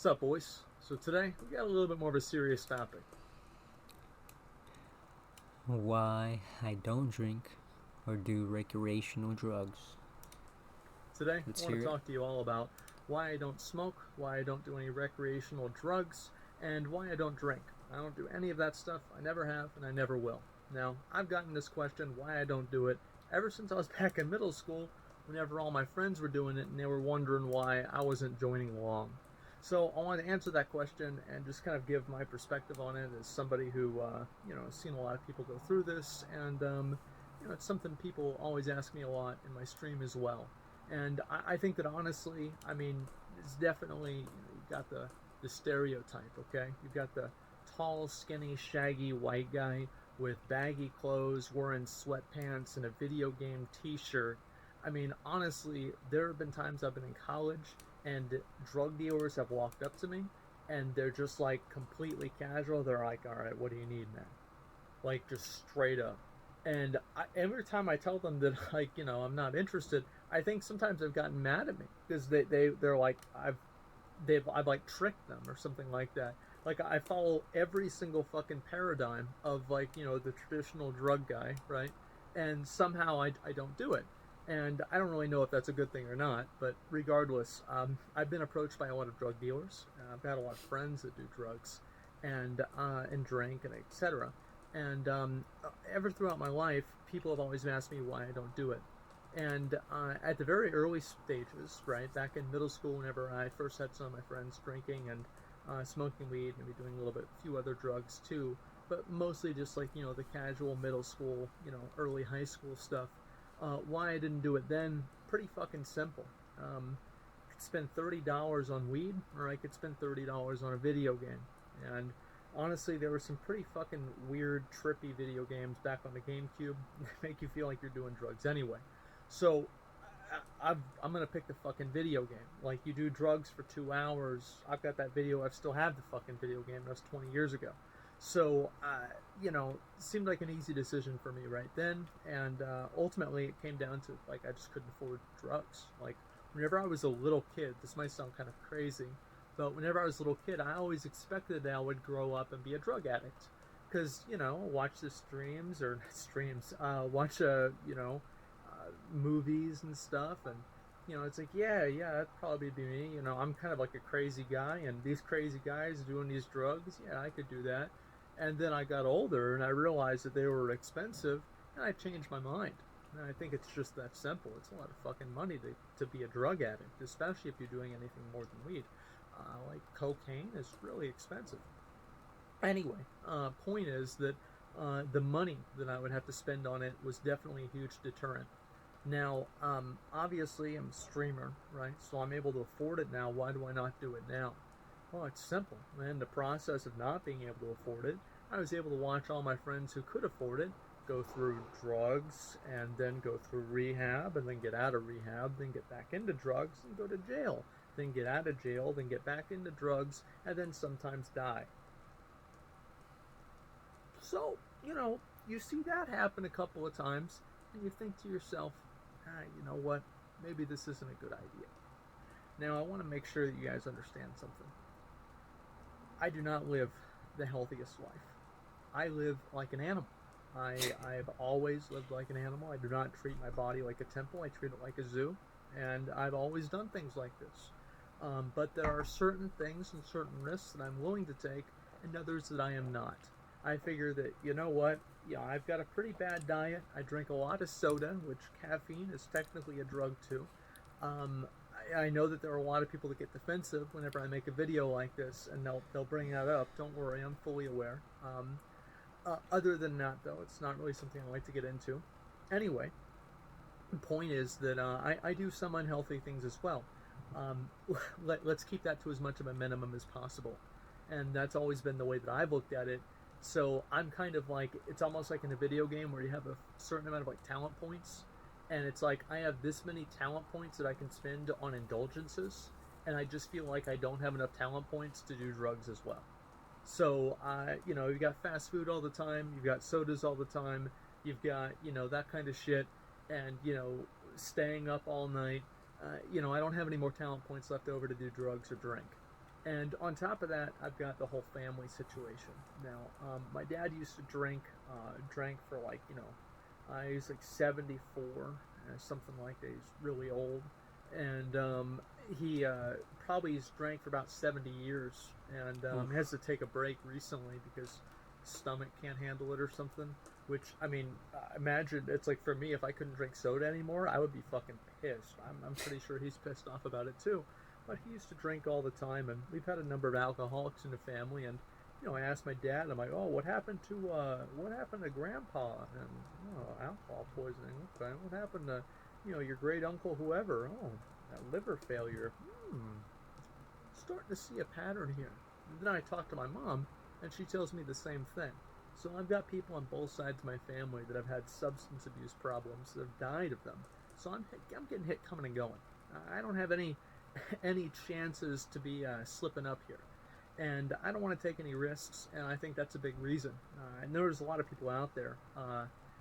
What's up, boys? So today we got a little bit more of a serious topic. Why I don't drink or do recreational drugs. Today Let's I want hear to it. talk to you all about why I don't smoke, why I don't do any recreational drugs, and why I don't drink. I don't do any of that stuff. I never have, and I never will. Now, I've gotten this question, why I don't do it, ever since I was back in middle school, whenever all my friends were doing it, and they were wondering why I wasn't joining along. So I want to answer that question and just kind of give my perspective on it as somebody who, has seen a lot of people go through this, and it's something people always ask me a lot in my stream as well. And I think that honestly, I mean, it's definitely you've got the stereotype. Okay, you've got the tall, skinny, shaggy white guy with baggy clothes, wearing sweatpants and a video game T-shirt. I mean, honestly, there have been times I've been in college and drug dealers have walked up to me and they're just like completely casual. They're like, "All right, what do you need, man?" Like just straight up. And every time I tell them that like I'm not interested, I think sometimes they've gotten mad at me because they're like I've like tricked them or something like that. Like I follow every single fucking paradigm of like the traditional drug guy, right? And somehow I don't do it. And I don't really know if that's a good thing or not, but regardless, I've been approached by a lot of drug dealers. I've had a lot of friends that do drugs and drink and etc. And ever throughout my life, people have always asked me why I don't do it. And at the very early stages, right, back in middle school, whenever I first had some of my friends drinking and smoking weed, maybe doing a little bit, a few other drugs too, but mostly just like, the casual middle school, early high school stuff. Why I didn't do it then, pretty fucking simple. I could spend $30 on weed, or I could spend $30 on a video game. And honestly, there were some pretty fucking weird, trippy video games back on the GameCube that make you feel like you're doing drugs anyway. So I'm gonna pick the fucking video game. Like you do drugs for 2 hours. I've got that video. I still have the fucking video game. That was 20 years ago. So it seemed like an easy decision for me right then. And ultimately, it came down to like I just couldn't afford drugs. Like whenever I was a little kid, this might sound kind of crazy, but whenever I was a little kid, I always expected that I would grow up and be a drug addict. Because watch the streams or streams, watch movies and stuff, and it's like yeah, that'd probably be me. I'm kind of like a crazy guy, and these crazy guys doing these drugs, yeah, I could do that. And then I got older and I realized that they were expensive, and I changed my mind. And I think it's just that simple. It's a lot of fucking money to be a drug addict, especially if you're doing anything more than weed. Like cocaine is really expensive. Anyway, point is that the money that I would have to spend on it was definitely a huge deterrent. Now, obviously, I'm a streamer, right? So I'm able to afford it now. Why do I not do it now? Well, it's simple. In the process of not being able to afford it, I was able to watch all my friends who could afford it go through drugs and then go through rehab and then get out of rehab, then get back into drugs and go to jail, then get out of jail, then get back into drugs, and then sometimes die. So, you see that happen a couple of times, and you think to yourself, you know what, maybe this isn't a good idea. Now, I want to make sure that you guys understand something. I do not live the healthiest life. I live like an animal. I've always lived like an animal. I do not treat my body like a temple. I treat it like a zoo. And I've always done things like this. But there are certain things and certain risks that I'm willing to take and others that I am not. I figure that, you know what, yeah, I've got a pretty bad diet. I drink a lot of soda, which caffeine is technically a drug too. I know that there are a lot of people that get defensive whenever I make a video like this, and they'll bring that up. Don't worry, I'm fully aware. Other than that, though, it's not really something I like to get into. Anyway, the point is that I do some unhealthy things as well. Let's keep that to as much of a minimum as possible. And that's always been the way that I've looked at it. So I'm kind of like, it's almost like in a video game where you have a certain amount of like talent points. And it's like, I have this many talent points that I can spend on indulgences. And I just feel like I don't have enough talent points to do drugs as well. So, you've got fast food all the time. You've got sodas all the time. You've got, that kind of shit. And, staying up all night. I don't have any more talent points left over to do drugs or drink. And on top of that, I've got the whole family situation. Now, my dad used to drank for like, he's like 74, something like that. He's really old. And he probably has drank for about 70 years and has to take a break recently because his stomach can't handle it or something. Which, I mean, imagine, it's like for me, if I couldn't drink soda anymore, I would be fucking pissed. I'm pretty sure he's pissed off about it too. But he used to drink all the time, and we've had a number of alcoholics in the family. And I asked my dad, I'm like, oh, what happened to Grandpa? And alcohol poisoning. Okay, what happened to your great uncle, whoever? Oh, that liver failure. Starting to see a pattern here. And then I talk to my mom, and she tells me the same thing. So I've got people on both sides of my family that have had substance abuse problems that have died of them. So I'm getting hit coming and going. I don't have any chances to be slipping up here, and I don't want to take any risks. And I think that's a big reason. I know there's a lot of people out there.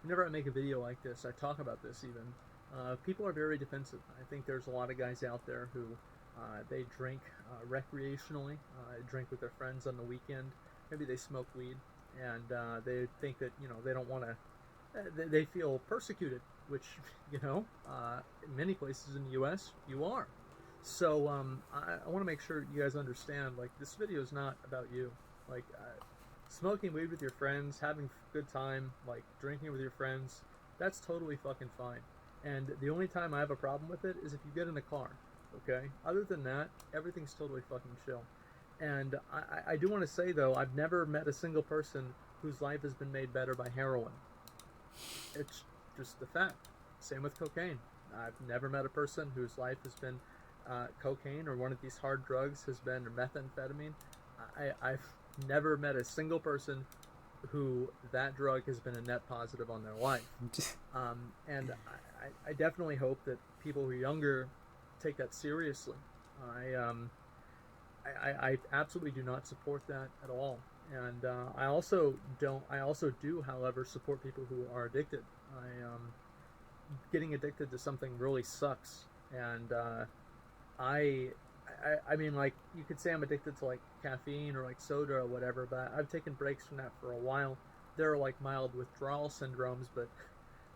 Whenever I make a video like this, I talk about this even. People are very defensive. I think there's a lot of guys out there who they drink recreationally, drink with their friends on the weekend. Maybe they smoke weed. And they think that they don't want to. They feel persecuted, which in many places in the U.S. you are. So I want to make sure you guys understand. Like, this video is not about you. Like, smoking weed with your friends, having a good time, like drinking with your friends, that's totally fucking fine. And the only time I have a problem with it is if you get in a car. Okay. Other than that, everything's totally fucking chill. And I do want to say, though, I've never met a single person whose life has been made better by heroin. It's just the fact. Same with cocaine. I've never met a person whose life has been cocaine or one of these hard drugs has been, or methamphetamine. I've never met a single person who that drug has been a net positive on their life. And I definitely hope that people who are younger take that seriously. I absolutely do not support that at all, and I also do, however, support people who are addicted. Getting addicted to something really sucks, and I mean, like, you could say I'm addicted to like caffeine or like soda or whatever, but I've taken breaks from that for a while. There are like mild withdrawal syndromes, but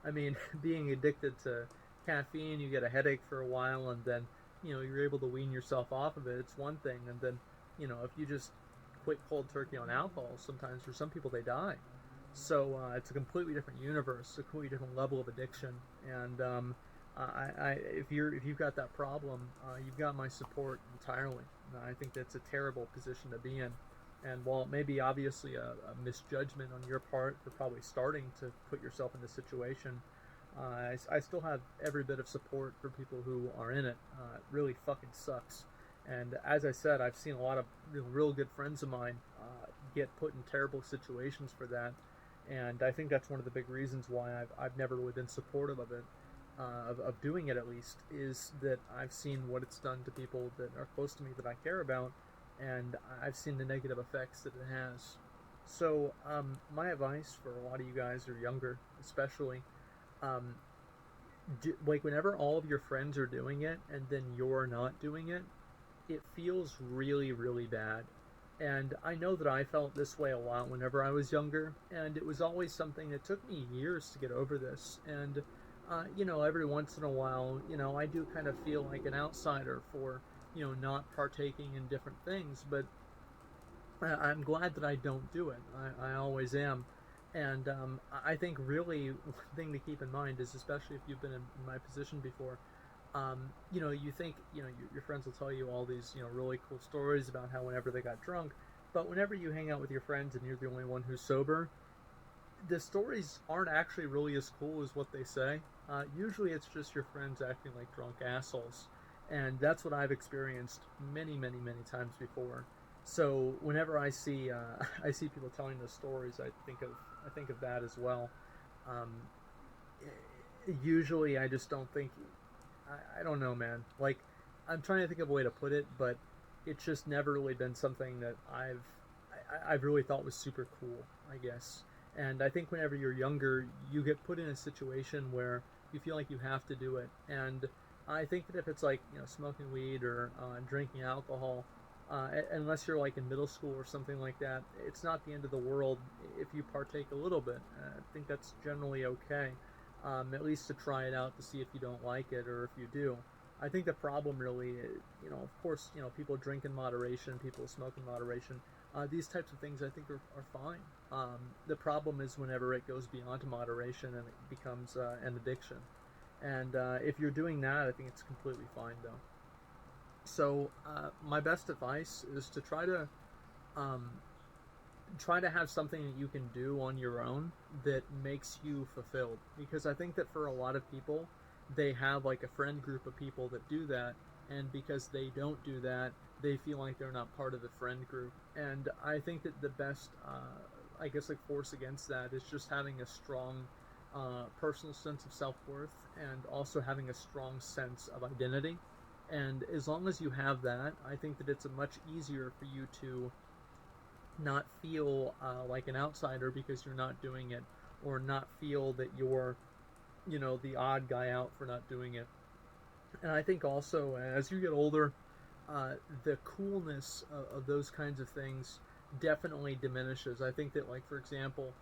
I mean, being addicted to caffeine, you get a headache for a while, and then you're able to wean yourself off of it. It's one thing, and then if you just quit cold turkey on alcohol, sometimes for some people they die. So it's a completely different universe, a completely different level of addiction. And if you've got that problem, you've got my support entirely. I think that's a terrible position to be in. And while it may be obviously a misjudgment on your part for probably starting to put yourself in this situation, I still have every bit of support for people who are in it. It really fucking sucks. And as I said, I've seen a lot of real good friends of mine get put in terrible situations for that. And I think that's one of the big reasons why I've never really been supportive of it, of doing it at least, is that I've seen what it's done to people that are close to me that I care about, and I've seen the negative effects that it has. So my advice for a lot of you guys who are younger, especially, like, whenever all of your friends are doing it and then you're not doing it, it feels really, really bad. And I know that I felt this way a lot whenever I was younger, and it was always something that took me years to get over this. And every once in a while, I do kind of feel like an outsider for not partaking in different things, but I'm glad that I don't do it. I always am. And I think really one thing to keep in mind is, especially if you've been in my position before, you think, your friends will tell you all these, really cool stories about how whenever they got drunk, but whenever you hang out with your friends and you're the only one who's sober, the stories aren't actually really as cool as what they say. Usually it's just your friends acting like drunk assholes. And that's what I've experienced many, many, many times before. So whenever I see people telling those stories, I think of that as well. Usually I just don't think, I don't know, man. Like, I'm trying to think of a way to put it, but it's just never really been something that I've really thought was super cool, I guess. And I think whenever you're younger, you get put in a situation where you feel like you have to do it. And I think that if it's like, smoking weed or drinking alcohol, Unless you're like in middle school or something like that, it's not the end of the world if you partake a little bit. I think that's generally okay, at least to try it out to see if you don't like it or if you do. I think the problem really, of course, people drink in moderation, people smoke in moderation. These types of things I think are fine. The problem is whenever it goes beyond moderation and it becomes an addiction. And if you're doing that, I think it's completely fine though. So my best advice is to um, try to have something that you can do on your own that makes you fulfilled. Because I think that for a lot of people, they have like a friend group of people that do that, and because they don't do that, they feel like they're not part of the friend group. And I think that the best, I guess, like force against that is just having a strong personal sense of self worth and also having a strong sense of identity. And as long as you have that, I think that it's a much easier for you to not feel like an outsider because you're not doing it, or not feel that you're, the odd guy out for not doing it. And I think also as you get older, the coolness of those kinds of things definitely diminishes. I think that, like, for example,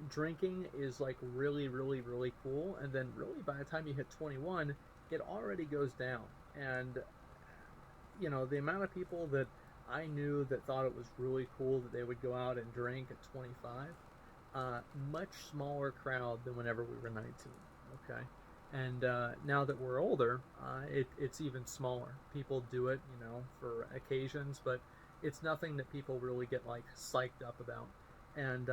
drinking is like really, really, really cool, and then really by the time you hit 21, it already goes down. And the amount of people that I knew that thought it was really cool that they would go out and drink at 25, much smaller crowd than whenever we were 19. Okay. And now that we're older, it's even smaller. People do it, for occasions, but it's nothing that people really get like psyched up about. And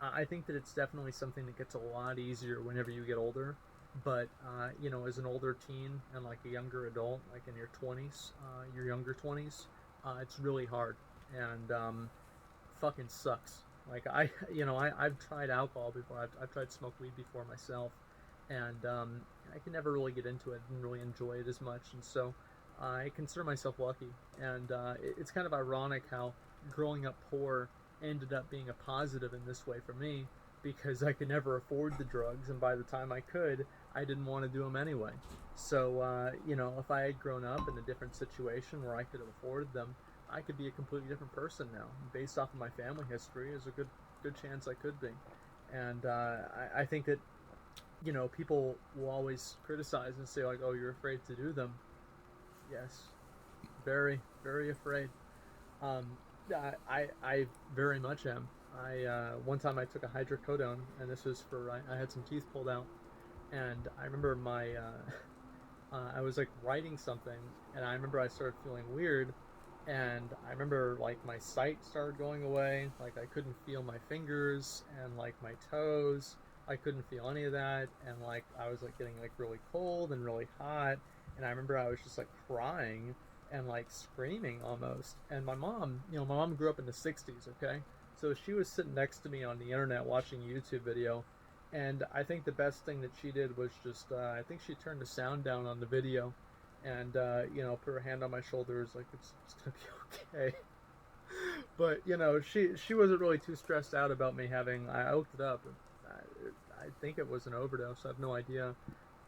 I think that it's definitely something that gets a lot easier whenever you get older. But as an older teen and like a younger adult, like in your 20s, your younger 20s, it's really hard and fucking sucks. Like I've tried alcohol before. I've tried to smoke weed before myself, and I can never really get into it and really enjoy it as much. And so I consider myself lucky. And it's kind of ironic how growing up poor ended up being a positive in this way for me, because I could never afford the drugs, and by the time I could, I didn't want to do them anyway. So, if I had grown up in a different situation where I could have afforded them, I could be a completely different person now. Based off of my family history, there's a good chance I could be. And I think that, people will always criticize and say, like, oh, you're afraid to do them. Yes, very, very afraid. Um, I very much am. One time I took a hydrocodone, and this was for I had some teeth pulled out, and I remember I was like writing something, and I remember I started feeling weird, and I remember like my sight started going away, like I couldn't feel my fingers and like my toes, I couldn't feel any of that, and like I was like getting like really cold and really hot, and I remember I was just like crying and like screaming almost. And my mom grew up in the 60s, okay? So she was sitting next to me on the internet watching a YouTube video, and I think the best thing that she did was just, I think she turned the sound down on the video, and, put her hand on my shoulders like, it's gonna be okay. But, she wasn't really too stressed out about me I looked it up, and I think it was an overdose, I have no idea.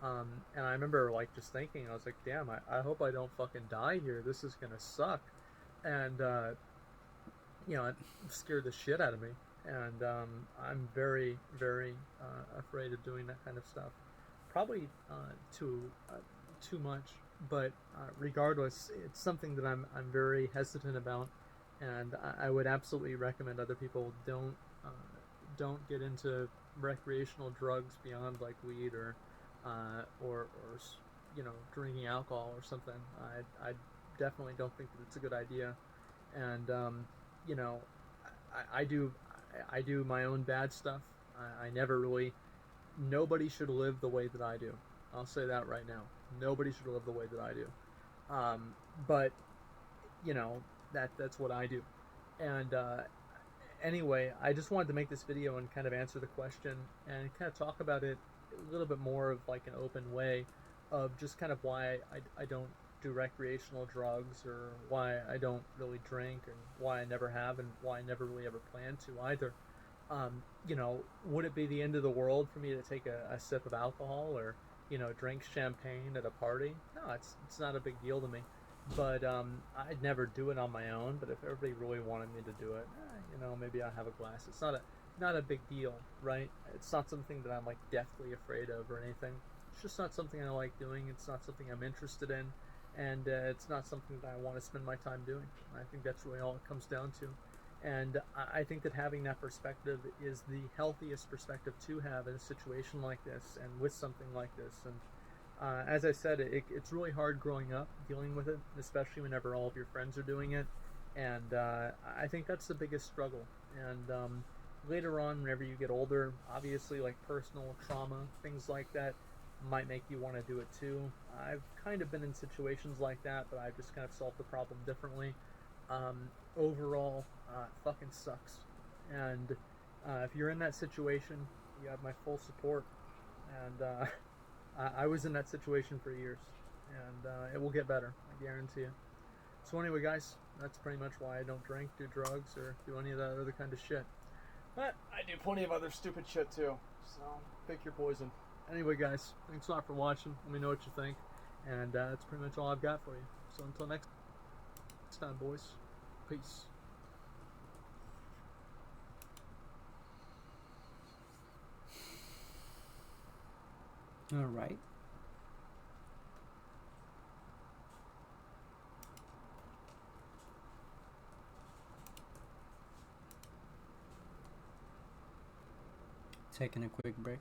And I remember like just thinking, I was like, damn, I hope I don't fucking die here. This is gonna suck. And it scared the shit out of me. And I'm very, very afraid of doing that kind of stuff. Probably too much, but regardless, it's something that I'm very hesitant about, and I would absolutely recommend other people don't get into recreational drugs beyond like weed or drinking alcohol or something. I definitely don't think that it's a good idea. And you know I do my own bad stuff. I never really. Nobody should live the way that I do. I'll say that right now. Nobody should live the way that I do. But that's what I do. And anyway, I just wanted to make this video and kind of answer the question and kind of talk about it a little bit more of like an open way of just kind of why I don't do recreational drugs, or why I don't really drink, and why I never have, and why I never really ever plan to either. Would it be the end of the world for me to take a sip of alcohol, or drink champagne at a party? No, it's not a big deal to me. but I'd never do it on my own. But if everybody really wanted me to do it, maybe I have a glass. It's not a big deal, right? It's not something that I'm like deathly afraid of or anything. It's just not something I like doing. It's not something I'm interested in, and it's not something that I want to spend my time doing. I think that's really all it comes down to. And I think that having that perspective is the healthiest perspective to have in a situation like this and with something like this. And as I said, it's really hard growing up dealing with it, especially whenever all of your friends are doing it. And I think that's the biggest struggle. And later on, whenever you get older, obviously, like personal trauma, things like that, might make you want to do it too. I've kind of been in situations like that, but I've just kind of solved the problem differently. Overall, it fucking sucks. And if you're in that situation, you have my full support. And I was in that situation for years, and it will get better. I guarantee you. So anyway, guys, that's pretty much why I don't drink, do drugs, or do any of that other kind of shit. But I do plenty of other stupid shit too. So pick your poison. Anyway, guys, thanks a lot for watching. Let me know what you think. And that's pretty much all I've got for you. So until next time, boys. Peace. All right. Taking a quick break.